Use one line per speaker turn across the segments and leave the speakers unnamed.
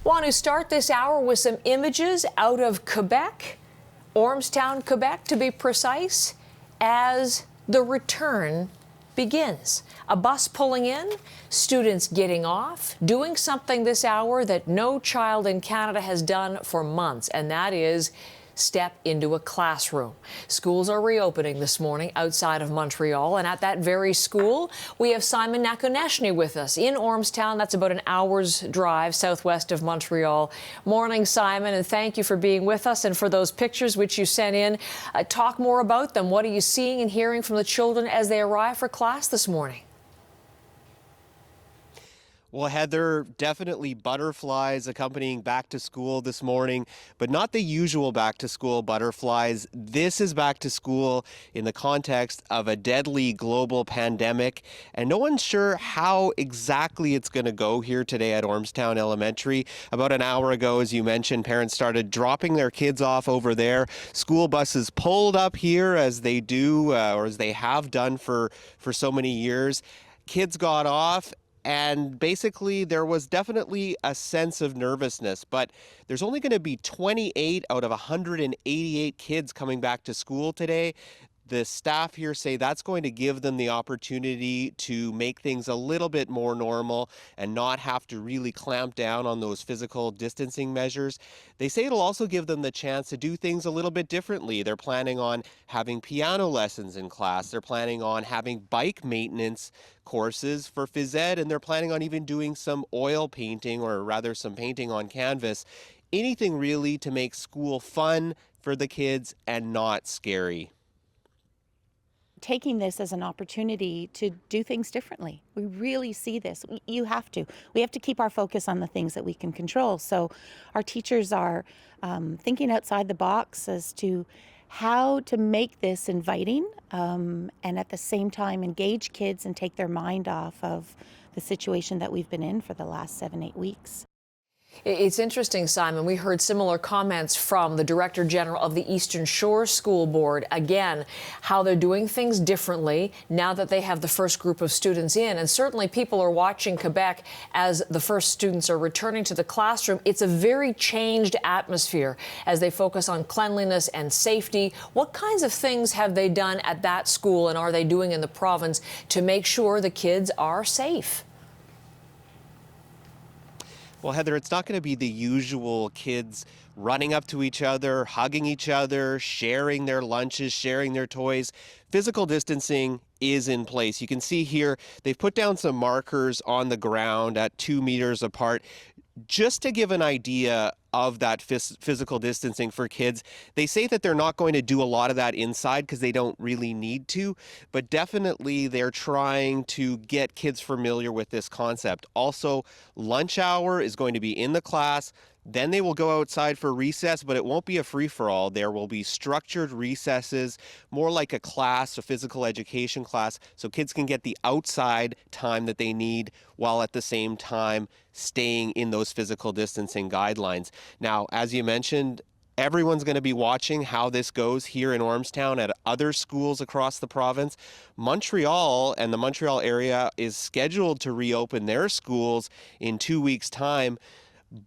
Want to start this hour with some images out of Quebec, Ormstown, Quebec, to be precise, as the return begins. A bus pulling in, students getting off, doing something this hour that no child in Canada has done for months, and that is step into a classroom. Schools are reopening this morning outside of Montreal, and at that very school, we have Simon Nakonechny with us in Ormstown. That's about an hour's drive southwest of Montreal. Morning, Simon, and thank you for being with us and for those pictures which you sent in. Talk more about them. What are you seeing and hearing from the children as they arrive for class this morning?
Well, Heather, definitely butterflies accompanying back to school this morning, but not the usual back to school butterflies. This is back to school in the context of a deadly global pandemic, and no one's sure how exactly it's going to go here today at Ormstown Elementary. About an hour ago, as you mentioned, parents started dropping their kids off over there. School buses pulled up here as they do, or as they have done for so many years. Kids got off. And basically, there was definitely a sense of nervousness, but there's only going to be 28 out of 188 kids coming back to school today. The staff here say that's going to give them the opportunity to make things a little bit more normal and not have to really clamp down on those physical distancing measures. They say it'll also give them the chance to do things a little bit differently. They're planning on having piano lessons in class. They're planning on having bike maintenance courses for phys ed, and they're planning on even doing some oil painting, or rather some painting on canvas. Anything really to make school fun for the kids and not scary.
Taking this as an opportunity to do things differently. We really see this. We have to keep our focus on the things that we can control. So our teachers are thinking outside the box as to how to make this inviting and at the same time engage kids and take their mind off of the situation that we've been in for the last 7-8 weeks.
It's interesting, Simon. We heard similar comments from the Director General of the Eastern Shore School Board. Again, how they're doing things differently now that they have the first group of students in. And certainly people are watching Quebec as the first students are returning to the classroom. It's a very changed atmosphere as they focus on cleanliness and safety. What kinds of things have they done at that school, and are they doing in the province to make sure the kids are safe?
Well, Heather, it's not going to be the usual kids running up to each other, hugging each other, sharing their lunches, sharing their toys. Physical distancing is in place. You can see here they've put down some markers on the ground at 2 meters apart just to give an idea of that physical distancing for kids. They say that they're not going to do a lot of that inside because they don't really need to, but definitely they're trying to get kids familiar with this concept. Also, lunch hour is going to be in the class. Then they will go outside for recess, but it won't be a free-for-all. There will be structured recesses, more like a class, a physical education class, so kids can get the outside time that they need while at the same time staying in those physical distancing guidelines. Now, as you mentioned, everyone's going to be watching how this goes here in Ormstown at other schools across the province. Montreal and the Montreal area is scheduled to reopen their schools in 2 weeks' time.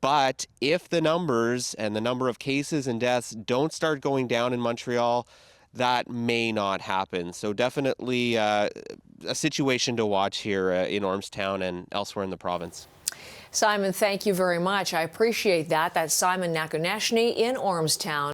But if the numbers and the number of cases and deaths don't start going down in Montreal, that may not happen. So definitely a situation to watch here in Ormstown and elsewhere in the province.
Simon, thank you very much. I appreciate that. That's Simon Nakonechny in Ormstown.